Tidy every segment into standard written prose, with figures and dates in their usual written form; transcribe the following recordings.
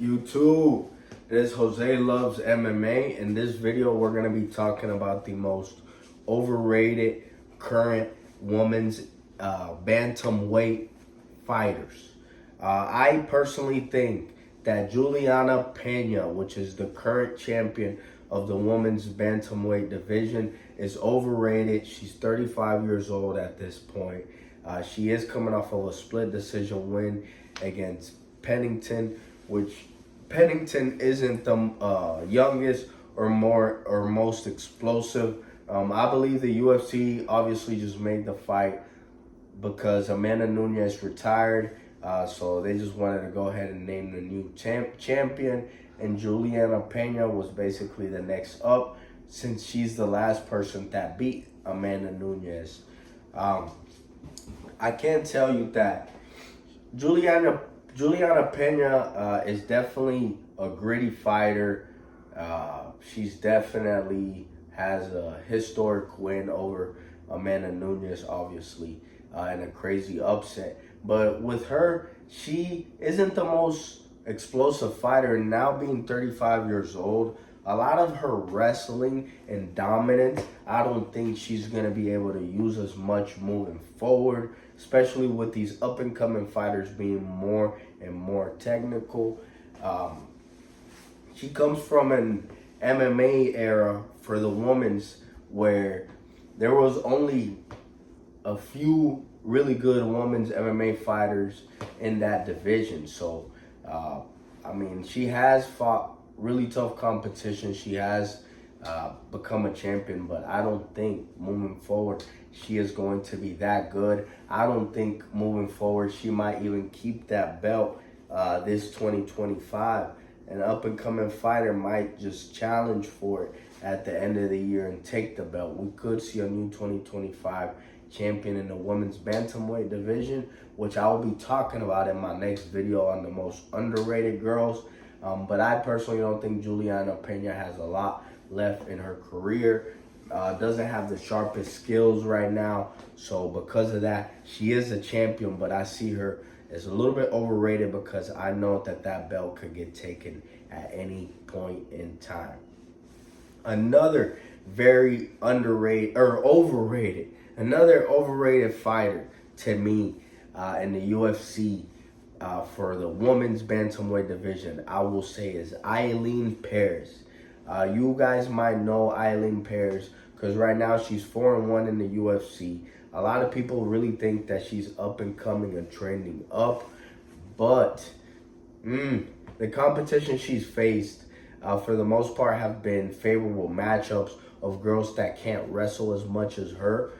YouTube, this is Jose Loves MMA. In this video, we're going to be talking about the most overrated current women's bantamweight fighters. I personally think that Juliana Peña, which is the current champion of the women's bantamweight division, is overrated. She's 35 years old at this point. She is coming off of a split decision win against Pennington, which Pennington isn't the youngest or most explosive. I believe the UFC obviously just made the fight because Amanda Nunes retired, so they just wanted to go ahead and name the new champion. And Juliana Peña was basically the next up, since she's the last person that beat Amanda Nunes. I can tell you that Juliana Peña is definitely a gritty fighter. She's definitely has a historic win over Amanda Nunes, obviously, in a crazy upset. But with her, she isn't the most explosive fighter. And now being 35 years old, a lot of her wrestling and dominance, I don't think she's going to be able to use as much moving forward, especially with these up-and-coming fighters being more and more technical. She comes from an MMA era for the women's where there was only a few really good women's MMA fighters in that division. So, I mean, she has fought really tough competition. She has become a champion, but I don't think moving forward she is going to be that good. I don't think moving forward she might even keep that belt this 2025. An up-and-coming fighter might just challenge for it at the end of the year and take the belt. We could see a new 2025 champion in the women's bantamweight division, which I will be talking about in my next video on the most underrated girls. But I personally don't think Juliana Peña has a lot left in her career. Doesn't have the sharpest skills right now. So because of that, she is a champion, but I see her as a little bit overrated because I know that belt could get taken at any point in time. Another very underrated or overrated, another overrated fighter to me in the UFC for the women's bantamweight division, I will say, is Ailin Pérez. You guys might know Ailin Pérez because right now she's 4-1 in the UFC. A lot of people really think that she's up and coming and trending up, but the competition she's faced for the most part have been favorable matchups of girls that can't wrestle as much as her.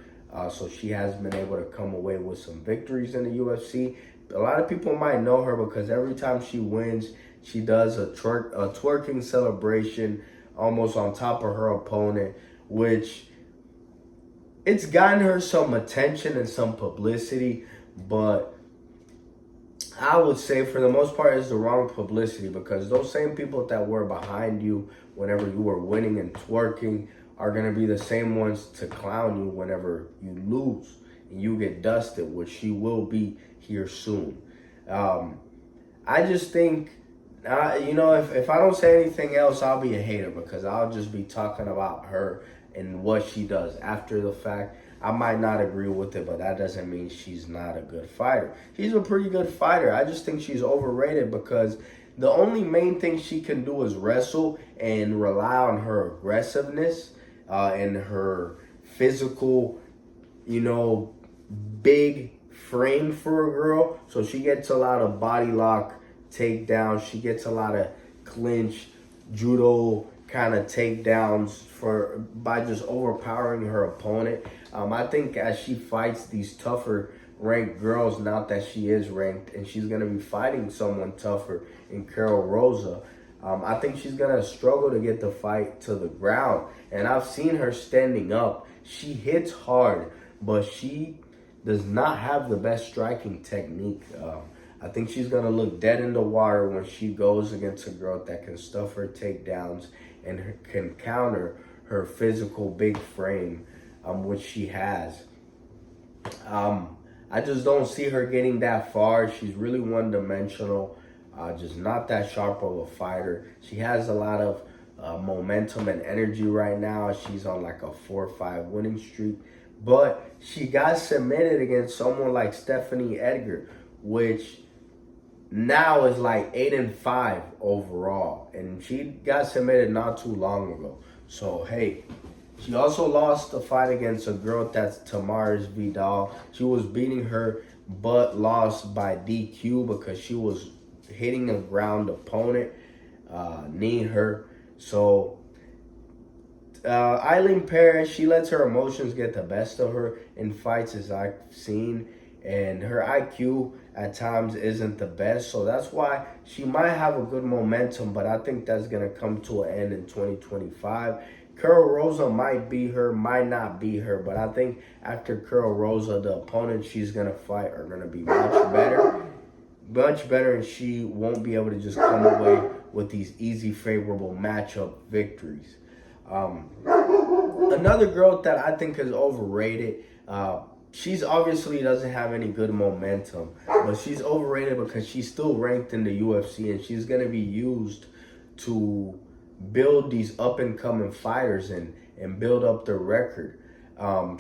So she has been able to come away with some victories in the UFC. A lot of people might know her because every time she wins, she does a twerking celebration almost on top of her opponent, which it's gotten her some attention and some publicity, but I would say for the most part it's the wrong publicity because those same people that were behind you whenever you were winning and twerking are going to be the same ones to clown you whenever you lose and you get dusted, which she will be here soon. I just think, if I don't say anything else, I'll be a hater because I'll just be talking about her and what she does. After the fact, I might not agree with it, but that doesn't mean she's not a good fighter. She's a pretty good fighter. I just think she's overrated because the only main thing she can do is wrestle and rely on her aggressiveness and her physical, big frame for a girl. So she gets a lot of body lock takedowns. She gets a lot of clinch, judo kind of takedowns by just overpowering her opponent. I think as she fights these tougher ranked girls, now that she is ranked, and she's going to be fighting someone tougher in Carol Rosa, I think she's going to struggle to get the fight to the ground. And I've seen her standing up. She hits hard, but she does not have the best striking technique. I think she's going to look dead in the water when she goes against a girl that can stuff her takedowns and can counter her physical big frame, which she has. I just don't see her getting that far. She's really one-dimensional. Just not that sharp of a fighter. She has a lot of momentum and energy right now. She's on like a 4-5 winning streak. But she got submitted against someone like Stephanie Edgar, which now is like 8-5 overall. And she got submitted not too long ago. So, hey, she also lost the fight against a girl that's Tamaris Vidal. She was beating her, but lost by DQ because she was hitting a ground opponent, kneeing her. So, Ailin Pérez, she lets her emotions get the best of her in fights, as I've seen. And her IQ at times isn't the best. So that's why she might have a good momentum, but I think that's going to come to an end in 2025. Curl Rosa might beat her, might not beat her, but I think after Curl Rosa, the opponents she's going to fight are going to be much better, and she won't be able to just come away with these easy, favorable matchup victories. Another girl that I think is overrated, she's obviously doesn't have any good momentum, but she's overrated because she's still ranked in the UFC, and she's going to be used to build these up-and-coming fighters and build up their record.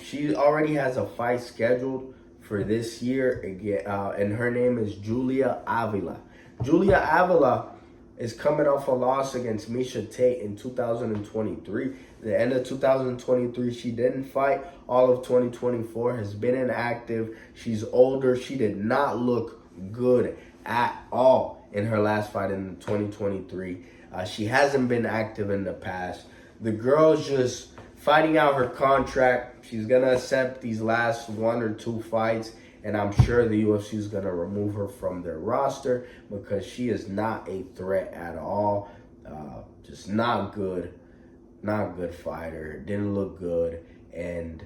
She already has a fight scheduled for this year again, and her name is Julia Ávila. Julia Ávila is coming off a loss against Miesha Tate in 2023. The end of 2023, she didn't fight. All of 2024 has been inactive. She's older. She did not look good at all in her last fight in 2023. She hasn't been active in the past. The girl's just fighting out her contract. She's going to accept these last 1 or 2 fights, and I'm sure the UFC is going to remove her from their roster because she is not a threat at all. Just not good. Not a good fighter. Didn't look good. And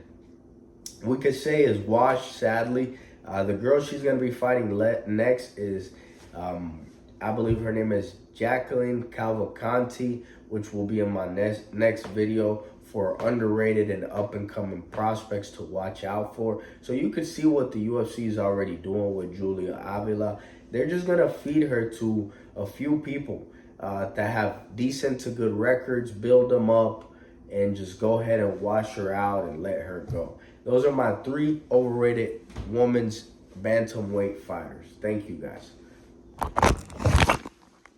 we could say is washed, sadly. The girl she's going to be fighting next is, I believe her name is Jacqueline Cavalcanti, which will be in my next video for underrated and up-and-coming prospects to watch out for. So you can see what the UFC is already doing with Julia Ávila. They're just going to feed her to a few people that have decent to good records, build them up, and just go ahead and wash her out and let her go. Those are my 3 overrated women's bantamweight fighters. Thank you, guys.